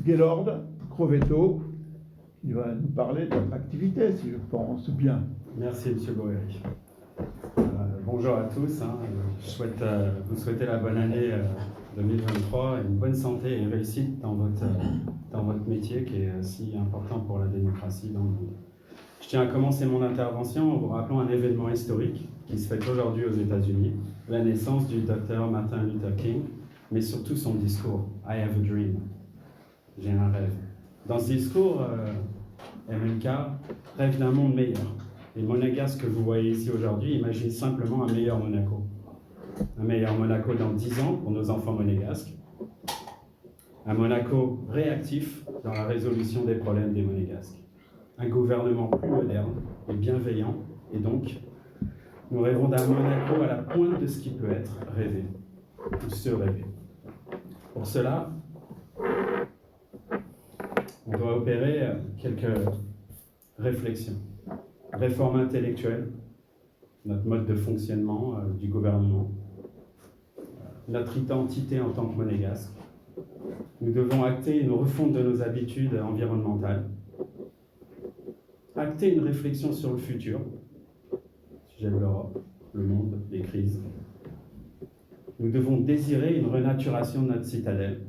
Gaylord Crovetto, qui va nous parler de votre activité, si je pense bien. Merci, M. Boeri. Bonjour à tous. Je souhaite vous souhaiter la bonne année 2023 et une bonne santé et réussite dans votre métier qui est si important pour la démocratie dans le monde. Je tiens à commencer mon intervention en vous rappelant un événement historique qui se fait aujourd'hui aux États-Unis, la naissance du docteur Martin Luther King, mais surtout son discours « I have a dream ». J'ai un rêve. Dans ce discours, MLK rêve d'un monde meilleur. Les monégasques que vous voyez ici aujourd'hui imaginent simplement un meilleur Monaco. Un meilleur Monaco dans 10 ans pour nos enfants monégasques. Un Monaco réactif dans la résolution des problèmes des monégasques. Un gouvernement plus moderne et bienveillant. Et donc, nous rêvons d'un Monaco à la pointe de ce qui peut être rêvé, ou se rêver. Pour cela, on doit opérer quelques réflexions. Réforme intellectuelle, notre mode de fonctionnement du gouvernement, notre identité en tant que monégasque. Nous devons acter une refonte de nos habitudes environnementales, acter une réflexion sur le futur, sujet de l'Europe, le monde, les crises. Nous devons désirer une renaturation de notre citadelle,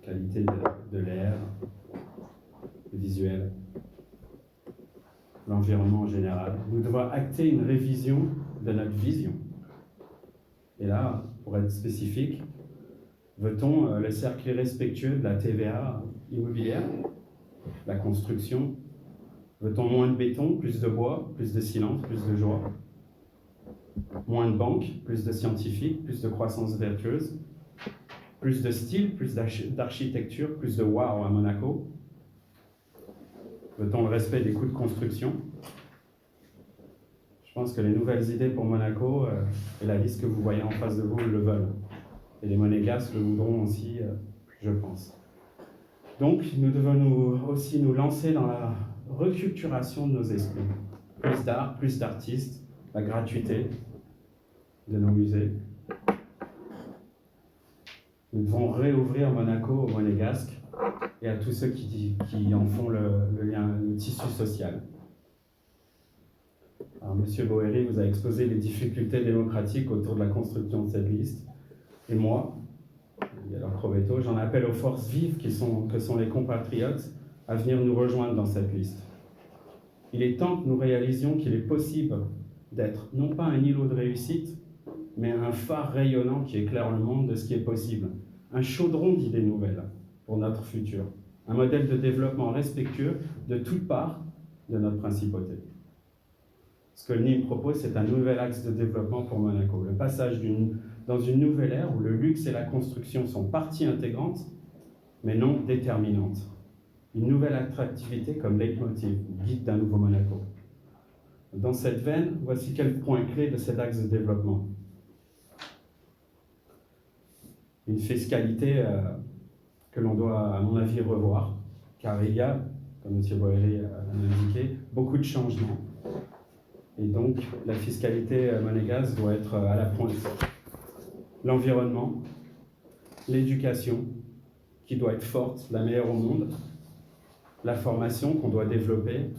qualité de l'air, le visuel, l'environnement en général. Nous devons acter une révision de notre vision. Et là, pour être spécifique, veut-on le cercle respectueux de la TVA immobilière, la construction? Veut-on moins de béton, plus de bois, plus de silence, plus de joie? Moins de banques, plus de scientifiques, plus de croissance vertueuse? Plus de style, plus d'architecture, plus de wow à Monaco? Veut-on le respect des coûts de construction? Je pense que les nouvelles idées pour Monaco et la liste que vous voyez en face de vous le veulent. Et les monégasques le voudront aussi, je pense. Donc, nous devons aussi nous lancer dans la reculturation de nos esprits. Plus d'art, plus d'artistes, la gratuité de nos musées. Nous devons réouvrir Monaco aux monégasques et à tous ceux qui en font le lien, le tissu social. Alors, M. Boeri vous a exposé les difficultés démocratiques autour de la construction de cette liste. Et moi, alors Crovetto, j'en appelle aux forces vives que sont les compatriotes à venir nous rejoindre dans cette liste. Il est temps que nous réalisions qu'il est possible d'être non pas un îlot de réussite, mais un phare rayonnant qui éclaire le monde de ce qui est possible. Un chaudron d'idées nouvelles pour notre futur. Un modèle de développement respectueux de toutes parts de notre principauté. Ce que le NIM propose, c'est un nouvel axe de développement pour Monaco. Le passage dans une nouvelle ère où le luxe et la construction sont partie intégrante, mais non déterminante. Une nouvelle attractivité comme leitmotiv, guide d'un nouveau Monaco. Dans cette veine, voici quelques points clés de cet axe de développement. Une fiscalité que l'on doit, à mon avis, revoir, car il y a, comme M. Boeri l'a indiqué, beaucoup de changements. Et donc, la fiscalité monégasque doit être à la pointe. L'environnement, l'éducation, qui doit être forte, la meilleure au monde, la formation qu'on doit développer.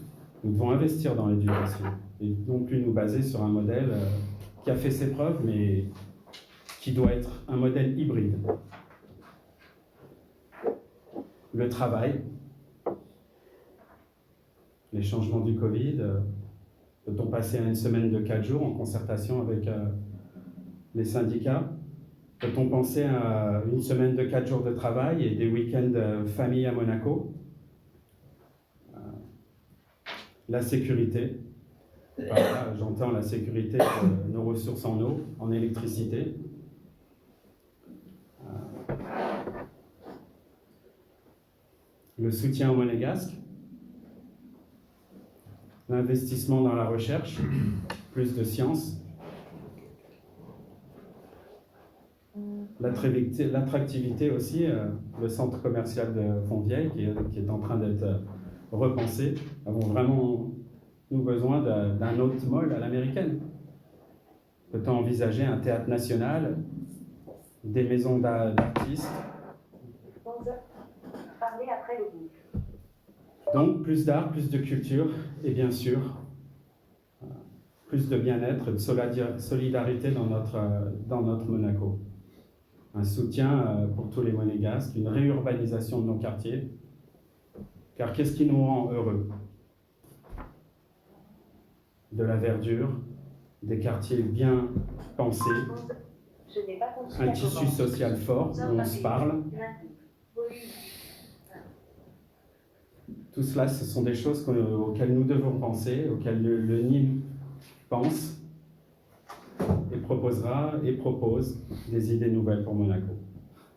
Nous devons investir dans l'éducation et non plus nous baser sur un modèle qui a fait ses preuves, mais qui doit être un modèle hybride. Le travail, les changements du Covid, peut-on passer à une semaine de 4 jours en concertation avec les syndicats? Peut-on penser à une semaine de 4 jours de travail et des week-ends famille à Monaco? La sécurité, voilà, j'entends la sécurité de nos ressources en eau, en électricité. Le soutien aux monégasques, l'investissement dans la recherche, plus de sciences, l'attractivité aussi, le centre commercial de Fontvieille qui est en train d'être repensé. Nous avons vraiment besoin d'un autre mall à l'américaine. Peut-on envisager un théâtre national, des maisons d'artistes, 11. Parlez après le bip. Donc, plus d'art, plus de culture, et bien sûr, plus de bien-être, de solidarité dans notre Monaco. Un soutien pour tous les Monégasques, une réurbanisation de nos quartiers. Car qu'est-ce qui nous rend heureux? De la verdure, des quartiers bien pensés, Je n'ai pas compris un la tissu commande. social fort où on se parle. Tout cela, ce sont des choses auxquelles nous devons penser, auxquelles le Nîmes pense et proposera et propose des idées nouvelles pour Monaco.